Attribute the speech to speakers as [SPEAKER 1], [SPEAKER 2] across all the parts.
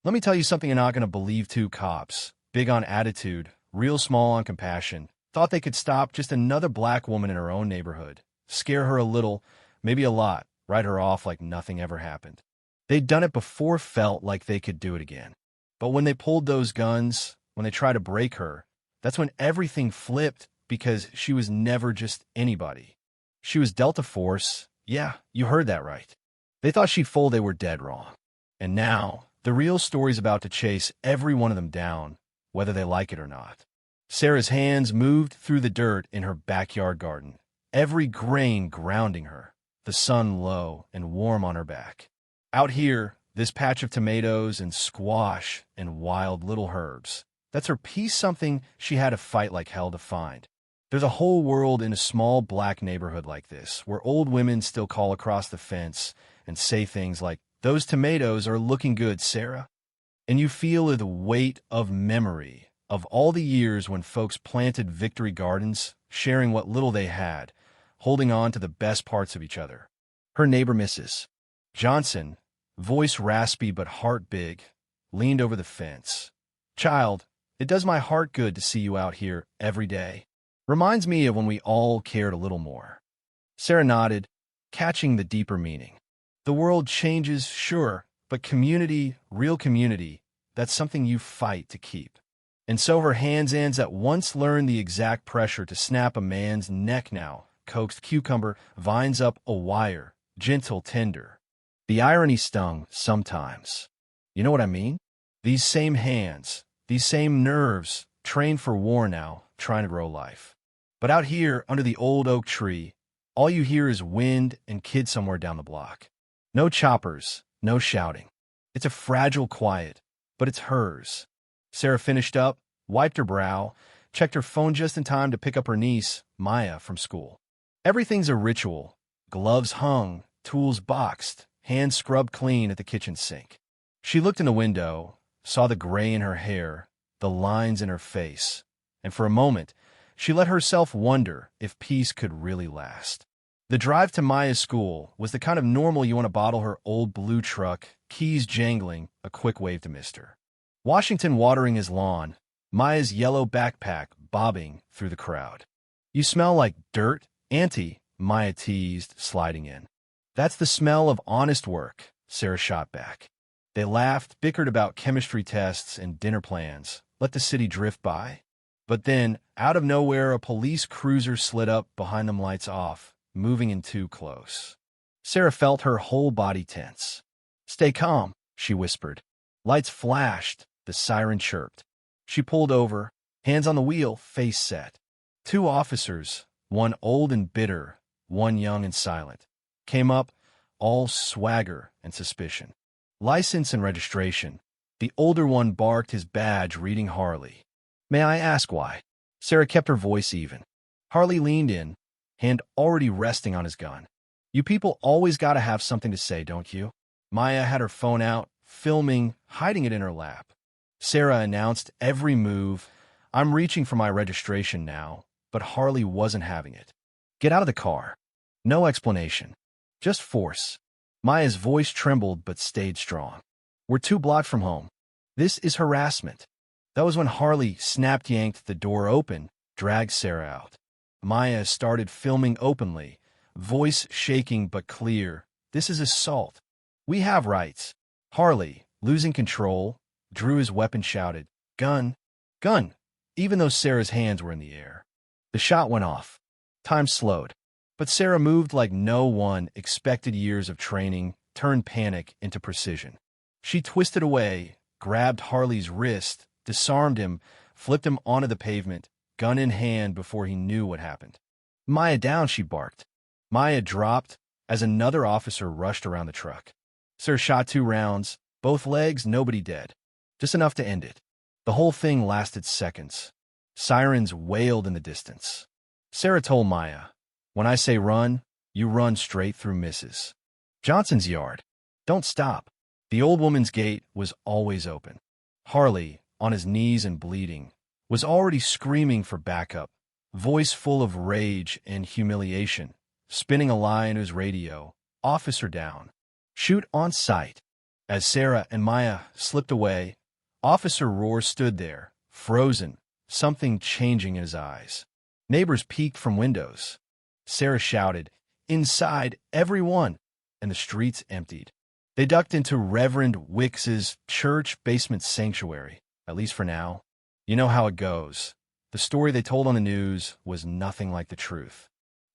[SPEAKER 1] Let me tell you something you're not going to believe. Two cops, big on attitude, real small on compassion, thought they could stop just another black woman in her own neighborhood, scare her a little, maybe a lot, write her off like nothing ever happened. They'd done it before, felt like they could do it again. But when they pulled those guns, when they tried to break her, that's when everything flipped, because she was never just anybody. She was Delta Force. Yeah, you heard that right. They thought she'd fold, they were dead wrong. And now, the real story's about to chase every one of them down, whether they like it or not. Sarah's hands moved through the dirt in her backyard garden, every grain grounding her, the sun low and warm on her back. Out here, this patch of tomatoes and squash and wild little herbs, that's her piece, something she had to fight like hell to find. There's a whole world in a small black neighborhood like this, where old women still call across the fence and say things like, "Those tomatoes are looking good, Sarah." And you feel the weight of memory of all the years when folks planted victory gardens, sharing what little they had, holding on to the best parts of each other. Her neighbor, Mrs. Johnson, voice raspy but heart big, leaned over the fence. "Child, it does my heart good to see you out here every day. Reminds me of when we all cared a little more." Sarah nodded, catching the deeper meaning. The world changes, sure, but community, real community, that's something you fight to keep. And so her hands that once learned the exact pressure to snap a man's neck now coaxed cucumber vines up a wire, gentle, tender. The irony stung sometimes. You know what I mean? These same hands, these same nerves, trained for war now, trying to grow life. But out here, under the old oak tree, all you hear is wind and kids somewhere down the block. No choppers, no shouting. It's a fragile quiet, but it's hers. Sarah finished up, wiped her brow, checked her phone just in time to pick up her niece, Maya, from school. Everything's a ritual. Gloves hung, tools boxed, hands scrubbed clean at the kitchen sink. She looked in the window, saw the gray in her hair, the lines in her face, and for a moment, she let herself wonder if peace could really last. The drive to Maya's school was the kind of normal you want to bottle her old blue truck, keys jangling, a quick wave to Mr. Washington watering his lawn, Maya's yellow backpack bobbing through the crowd. "You smell like dirt, Auntie," Maya teased, sliding in. "That's the smell of honest work," Sarah shot back. They laughed, bickered about chemistry tests and dinner plans, let the city drift by. But then, out of nowhere, a police cruiser slid up behind them, lights off, moving in too close. Sarah felt her whole body tense. "Stay calm," she whispered. Lights flashed, the siren chirped. She pulled over, hands on the wheel, face set. Two officers, one old and bitter, one young and silent, came up, all swagger and suspicion. "License and registration." The older one barked his badge, reading Harley. "May I ask why?" Sarah kept her voice even. Harley leaned in, hand already resting on his gun. "You people always gotta have something to say, don't you?" Maya had her phone out, filming, hiding it in her lap. Sarah announced every move. "I'm reaching for my registration now," but Harley wasn't having it. "Get out of the car." No explanation, just force. Maya's voice trembled but stayed strong. "We're 2 blocks from home. This is harassment." That was when Harley yanked the door open, dragged Sarah out. Maya started filming openly, voice shaking but clear. "This is assault. We have rights." Harley, losing control, drew his weapon, shouted, "Gun! Gun!" even though Sarah's hands were in the air. The shot went off. Time slowed. But Sarah moved like no one expected. Years of training turned panic into precision. She twisted away, grabbed Harley's wrist, disarmed him, flipped him onto the pavement, gun in hand before he knew what happened. "Maya, down," she barked. Maya dropped as another officer rushed around the truck. Sarah shot 2 rounds, both legs, nobody dead. Just enough to end it. The whole thing lasted seconds. Sirens wailed in the distance. Sarah told Maya, "When I say run, you run straight through Mrs. Johnson's yard. Don't stop." The old woman's gate was always open. Harley, on his knees and bleeding, was already screaming for backup, voice full of rage and humiliation, spinning a lie in his radio. "Officer down. Shoot on sight." As Sarah and Maya slipped away, Officer Rohr stood there, frozen, something changing in his eyes. Neighbors peeked from windows. Sarah shouted, "Inside, everyone!" and the streets emptied. They ducked into Reverend Wicks's church basement sanctuary, at least for now. You know how it goes. The story they told on the news was nothing like the truth.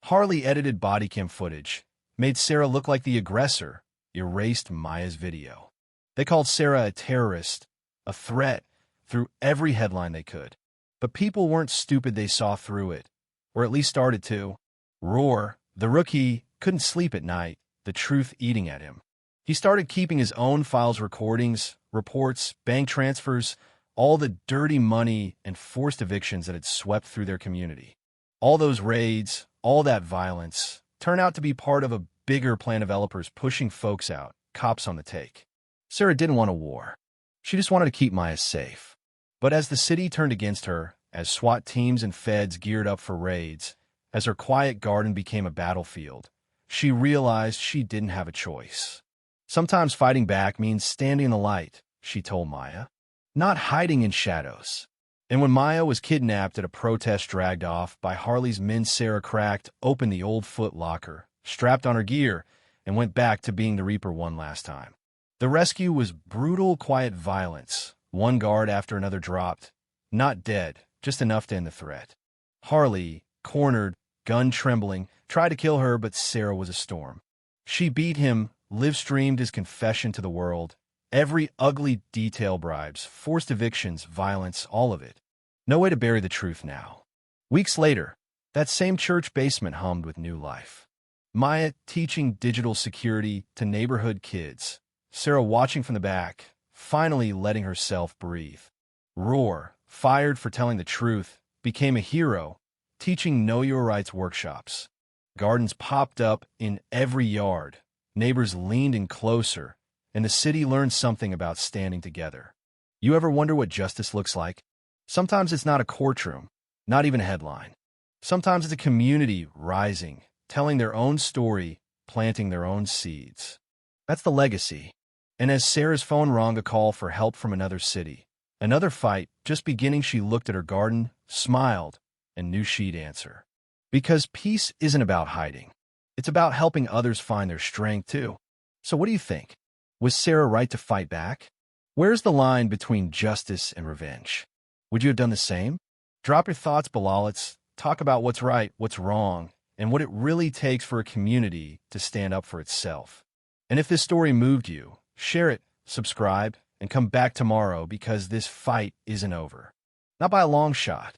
[SPEAKER 1] Harley edited body cam footage, made Sarah look like the aggressor, erased Maya's video. They called Sarah a terrorist, a threat, through every headline they could. But people weren't stupid, they saw through it, or at least started to. Rohr, the rookie, couldn't sleep at night, the truth eating at him. He started keeping his own files, recordings, reports, bank transfers, all the dirty money and forced evictions that had swept through their community. All those raids, all that violence, turned out to be part of a bigger plan of developers pushing folks out, cops on the take. Sarah didn't want a war. She just wanted to keep Maya safe. But as the city turned against her, as SWAT teams and feds geared up for raids, as her quiet garden became a battlefield, she realized she didn't have a choice. Sometimes fighting back means standing in the light, she told Maya, not hiding in shadows. And when Maya was kidnapped at a protest dragged off by Harley's men, Sarah cracked open the old Foot Locker, strapped on her gear, and went back to being the Reaper one last time. The rescue was brutal, quiet violence. One guard after another dropped, not dead, just enough to end the threat. Harley, cornered, gun trembling, tried to kill her, but Sarah was a storm. She beat him, live-streamed his confession to the world. Every ugly detail, bribes, forced evictions, violence, all of it. No way to bury the truth now. Weeks later, that same church basement hummed with new life. Maya teaching digital security to neighborhood kids. Sarah watching from the back, finally letting herself breathe. Rohr, fired for telling the truth, became a hero, teaching Know Your Rights workshops. Gardens popped up in every yard. Neighbors leaned in closer, and the city learned something about standing together. You ever wonder what justice looks like? Sometimes it's not a courtroom, not even a headline. Sometimes it's a community rising, telling their own story, planting their own seeds. That's the legacy. And as Sarah's phone rang, a call for help from another city, another fight just beginning, she looked at her garden, smiled, and knew she'd answer. Because peace isn't about hiding. It's about helping others find their strength, too. So what do you think? Was Sarah right to fight back? Where's the line between justice and revenge? Would you have done the same? Drop your thoughts below. Let's talk about what's right, what's wrong, and what it really takes for a community to stand up for itself. And if this story moved you, share it, subscribe, and come back tomorrow, because this fight isn't over. Not by a long shot.